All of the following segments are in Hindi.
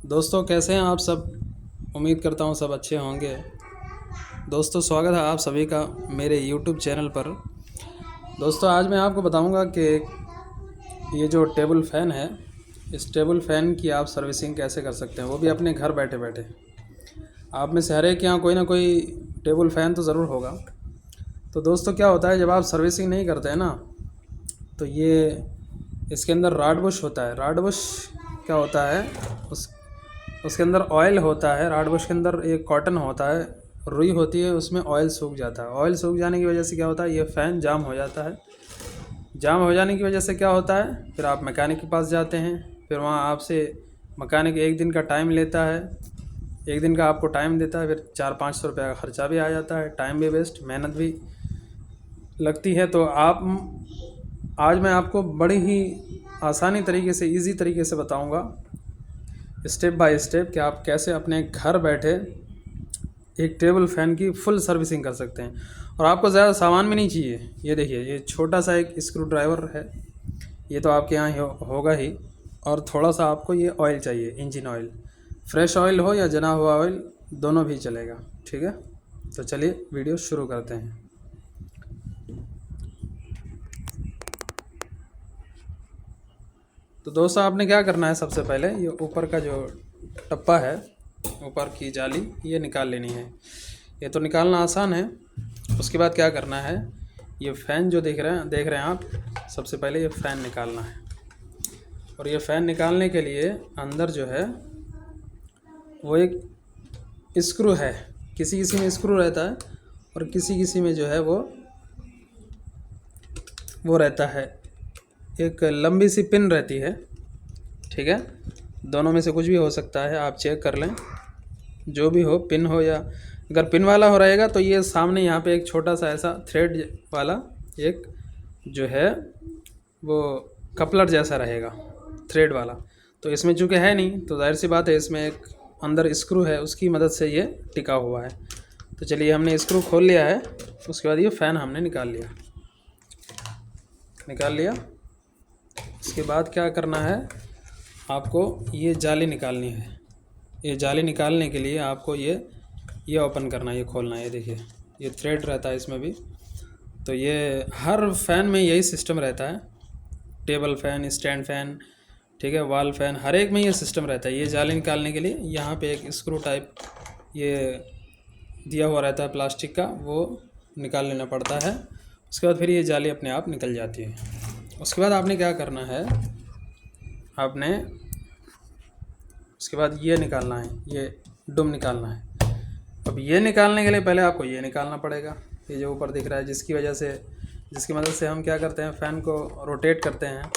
दोस्तों कैसे हैं आप सब। उम्मीद करता हूँ सब अच्छे होंगे। दोस्तों स्वागत है आप सभी का मेरे YouTube चैनल पर। दोस्तों आज मैं आपको बताऊंगा कि ये जो टेबल फ़ैन है, इस टेबल फ़ैन की आप सर्विसिंग कैसे कर सकते हैं, वो भी अपने घर बैठे बैठे। आप में से हर एक के यहाँ कोई ना कोई टेबल फ़ैन तो ज़रूर होगा। तो दोस्तों क्या होता है, जब आप सर्विसिंग नहीं करते हैं ना, तो ये इसके अंदर राड बुश होता है। राड बुश क्या होता है, उसके अंदर ऑयल होता है। राड बुश के अंदर एक कॉटन होता है, रुई होती है, उसमें ऑयल सूख जाता है। ऑयल सूख जाने की वजह से क्या होता है, ये फ़ैन जाम हो जाता है। जाम हो जाने की वजह से क्या होता है, फिर आप मैकेनिक के पास जाते हैं। फिर वहाँ आपसे मैकेनिक एक दिन का टाइम लेता है, एक दिन का आपको टाइम देता है। फिर 400-500 रुपये का ख़र्चा भी आ जाता है, टाइम भी वेस्ट, मेहनत भी लगती है। तो आज मैं आपको बड़ी ही आसानी तरीके से, इजी तरीके से बताऊंगा स्टेप बाय स्टेप कि आप कैसे अपने घर बैठे एक टेबल फ़ैन की फुल सर्विसिंग कर सकते हैं। और आपको ज़्यादा सामान भी नहीं चाहिए। ये देखिए, ये छोटा सा एक स्क्रू ड्राइवर है, ये तो आपके यहाँ होगा ही। और थोड़ा सा आपको ये ऑयल चाहिए, इंजन ऑयल। फ्रेश ऑयल हो या जना हुआ ऑयल, दोनों भी चलेगा। ठीक है, तो चलिए वीडियो शुरू करते हैं। तो दोस्तों आपने क्या करना है, सबसे पहले ये ऊपर का जो टप्पा है, ऊपर की जाली, ये निकाल लेनी है। ये तो निकालना आसान है। उसके बाद क्या करना है, ये फ़ैन जो देख रहे हैं आप, सबसे पहले ये फ़ैन निकालना है। और ये फ़ैन निकालने के लिए अंदर जो है वो एक स्क्रू है। किसी किसी में स्क्रू रहता है और किसी किसी में जो है वो रहता है, एक लंबी सी पिन रहती है। ठीक है, दोनों में से कुछ भी हो सकता है, आप चेक कर लें। जो भी हो, पिन हो, या अगर पिन वाला हो रहेगा तो ये सामने यहाँ पे एक छोटा सा ऐसा थ्रेड वाला एक जो है वो कपलर जैसा रहेगा, थ्रेड वाला। तो इसमें चूँकि है नहीं, तो जाहिर सी बात है इसमें एक अंदर स्क्रू है, उसकी मदद से ये टिका हुआ है। तो चलिए, हमने स्क्रू खोल लिया है। उसके बाद ये फ़ैन हमने निकाल लिया। उसके बाद क्या करना है, आपको ये जाली निकालनी है। ये जाली निकालने के लिए आपको ये ओपन करना है, ये खोलना है। ये देखिए, ये थ्रेड रहता है इसमें भी। तो ये हर फ़ैन में यही सिस्टम रहता है, टेबल फ़ैन, स्टैंड फ़ैन, ठीक है, वॉल फ़ैन, हर एक में ये सिस्टम रहता है। ये जाली निकालने के लिए यहाँ पे एक स्क्रू टाइप ये दिया हुआ रहता है प्लास्टिक का, वो निकाल लेना पड़ता है। उसके बाद फिर ये जाली अपने आप निकल जाती है। उसके बाद आपने क्या करना है, उसके बाद ये निकालना है, ये डुम निकालना है। अब ये निकालने के लिए पहले आपको ये निकालना पड़ेगा, ये जो ऊपर दिख रहा है, जिसकी मदद से हम क्या करते हैं, फ़ैन को रोटेट करते हैं।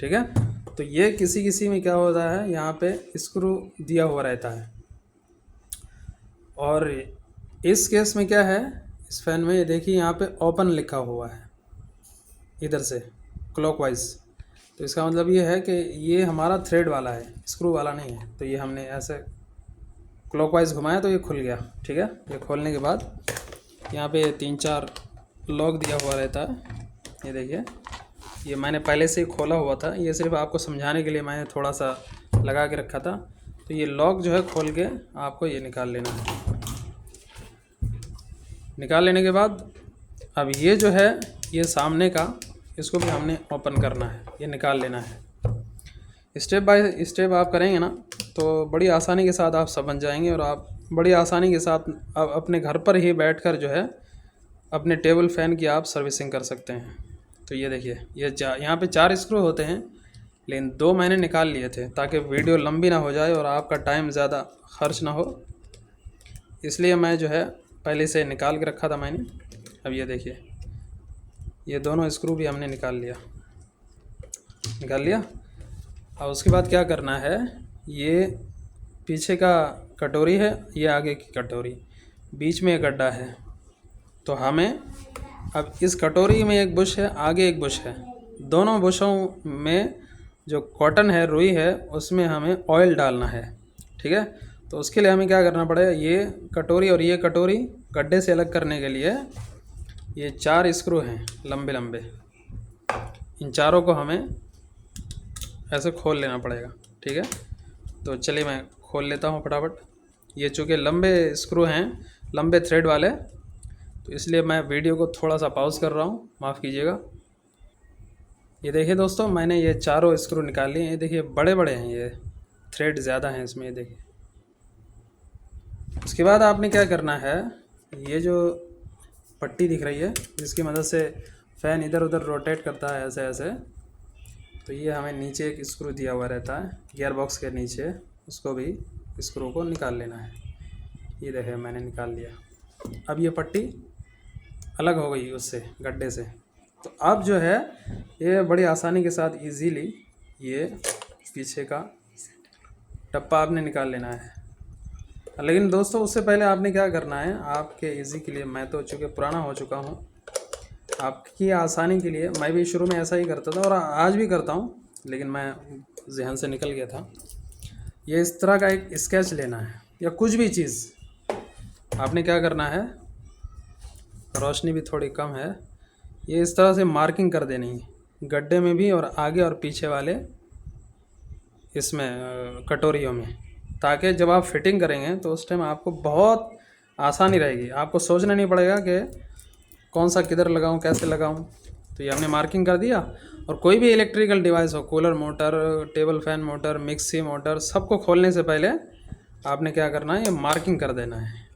ठीक है, तो ये किसी किसी में क्या होता है, यहाँ पे स्क्रू दिया हुआ रहता है। और इस केस में क्या है, इस फ़ैन में ये देखिए, यहाँ पे ओपन लिखा हुआ है इधर से क्लॉकवाइज। तो इसका मतलब ये है कि ये हमारा थ्रेड वाला है, स्क्रू वाला नहीं है। तो ये हमने ऐसे क्लॉकवाइज घुमाया तो ये खुल गया। ठीक है, ये खोलने के बाद यहाँ पे 3-4 लॉक दिया हुआ रहता है। ये देखिए, ये मैंने पहले से ही खोला हुआ था, ये सिर्फ आपको समझाने के लिए मैंने थोड़ा सा लगा के रखा था। तो ये लॉक जो है खोल के आपको ये निकाल लेना है। निकाल लेने के बाद अब ये जो है, ये सामने का, इसको भी हमने ओपन करना है, ये निकाल लेना है। स्टेप बाय स्टेप आप करेंगे ना, तो बड़ी आसानी के साथ आप समझ जाएंगे। और आप बड़ी आसानी के साथ आप अपने घर पर ही बैठकर जो है अपने टेबल फ़ैन की आप सर्विसिंग कर सकते हैं। तो ये देखिए, यहाँ पे 4 स्क्रू होते हैं, लेकिन 2 मैंने निकाल लिए थे ताकि वीडियो लंबी ना हो जाए और आपका टाइम ज़्यादा खर्च ना हो, इसलिए मैं जो है पहले से निकाल के रखा था मैंने। अब ये देखिए, ये दोनों स्क्रू भी हमने निकाल लिया। और उसके बाद क्या करना है, ये पीछे का कटोरी है, ये आगे की कटोरी, बीच में एक गड्ढा है। तो हमें अब इस कटोरी में एक बुश है, आगे एक बुश है, दोनों बुशों में जो कॉटन है, रुई है, उसमें हमें ऑयल डालना है। ठीक है, तो उसके लिए हमें क्या करना पड़ेगा, ये कटोरी और ये कटोरी गड्ढे से अलग करने के लिए ये 4 स्क्रू हैं लंबे लंबे, इन चारों को हमें ऐसे खोल लेना पड़ेगा। ठीक है, तो चलिए मैं खोल लेता हूँ फटाफट। ये चूँकि लंबे स्क्रू हैं, लंबे थ्रेड वाले, तो इसलिए मैं वीडियो को थोड़ा सा पॉज कर रहा हूँ, माफ़ कीजिएगा। ये देखिए दोस्तों, मैंने ये चारों स्क्रू निकाल लिए। ये देखिए बड़े बड़े हैं, ये थ्रेड ज़्यादा हैं इसमें, ये देखिए। उसके बाद आपने क्या करना है, ये जो पट्टी दिख रही है जिसकी मदद से फ़ैन इधर उधर रोटेट करता है ऐसे ऐसे, तो ये हमें नीचे एक स्क्रू दिया हुआ रहता है गियर बॉक्स के नीचे, उसको भी स्क्रू को निकाल लेना है। ये देखिए मैंने निकाल लिया। अब ये पट्टी अलग हो गई उससे, गड्ढे से। तो अब जो है ये बड़ी आसानी के साथ इजीली ये पीछे का टप्पा आपने निकाल लेना है। लेकिन दोस्तों उससे पहले आपने क्या करना है, आपके इजी के लिए, मैं तो चूँकि पुराना हो चुका हूँ, आपकी आसानी के लिए मैं भी शुरू में ऐसा ही करता था और आज भी करता हूँ, लेकिन मैं जहन से निकल गया था। ये इस तरह का एक स्केच लेना है या कुछ भी चीज़, आपने क्या करना है, रोशनी भी थोड़ी कम है, ये इस तरह से मार्किंग कर देनी है गड्ढे में भी और आगे और पीछे वाले इसमें कटोरियों में, ताकि जब आप फिटिंग करेंगे तो उस टाइम आपको बहुत आसानी रहेगी। आपको सोचना नहीं पड़ेगा कि कौन सा किधर लगाऊं, कैसे लगाऊं। तो ये हमने मार्किंग कर दिया। और कोई भी इलेक्ट्रिकल डिवाइस हो, cooler motor, table fan motor, mixie motor, सबको खोलने से पहले आपने क्या करना है, ये मार्किंग कर देना है,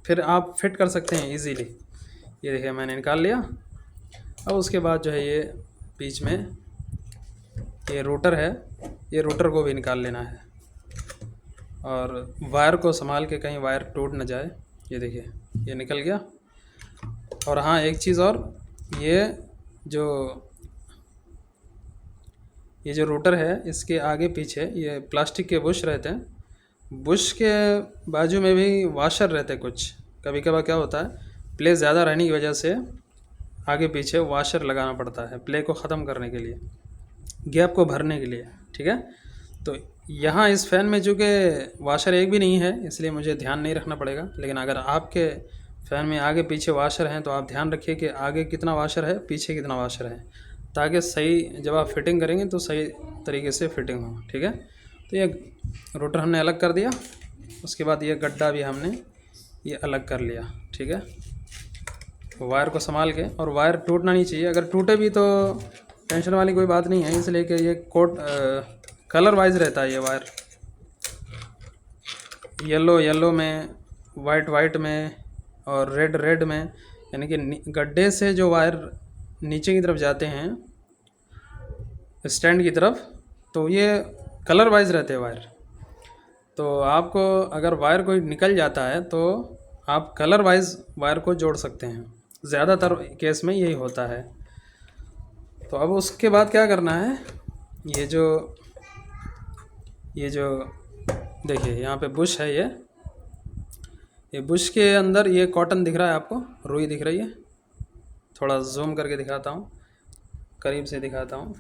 फिर आप फिट कर सकते हैं इजीली। ये देखिए मैंने निकाल लिया। अब उसके बाद जो है ये बीच में ये रोटर है, ये रोटर को भी निकाल लेना है और वायर को संभाल के कहीं वायर टूट न जाए। ये देखिए ये निकल गया। और हाँ एक चीज़ और, ये जो रोटर है इसके आगे पीछे ये प्लास्टिक के बुश रहते हैं। बुश के बाजू में भी वाशर रहते हैं कुछ। कभी कभार क्या होता है, प्ले ज़्यादा रहने की वजह से आगे पीछे वाशर लगाना पड़ता है प्ले को ख़त्म करने के लिए, गैप को भरने के लिए, ठीक है। तो यहाँ इस फ़ैन में चूँकि वाशर एक भी नहीं है इसलिए मुझे ध्यान नहीं रखना पड़ेगा, लेकिन अगर आपके फ़ैन में आगे पीछे वाशर हैं तो आप ध्यान रखिए कि आगे कितना वाशर है, पीछे कितना वाशर है, ताकि सही जब आप फिटिंग करेंगे तो सही तरीके से फिटिंग हो, ठीक है। तो ये रोटर हमने अलग कर दिया। उसके बाद ये गड्ढा भी हमने ये अलग कर लिया, ठीक है। वायर को संभाल के, और वायर टूटना नहीं चाहिए, अगर टूटे भी तो टेंशन वाली कोई बात नहीं है, इसलिए कि ये कोट कलर वाइज रहता है। ये वायर येलो येलो में, वाइट वाइट में और रेड रेड में, यानी कि गड्ढे से जो वायर नीचे की तरफ जाते हैं स्टैंड की तरफ, तो ये कलर वाइज रहते हैं वायर। तो आपको अगर वायर कोई निकल जाता है तो आप कलर वाइज वायर को जोड़ सकते हैं, ज़्यादातर केस में यही होता है। तो अब उसके बाद क्या करना है, ये जो देखिए यहाँ पे बुश है, ये बुश के अंदर ये कॉटन दिख रहा है आपको, रुई दिख रही है। थोड़ा जूम करके दिखाता हूँ, करीब से दिखाता हूँ।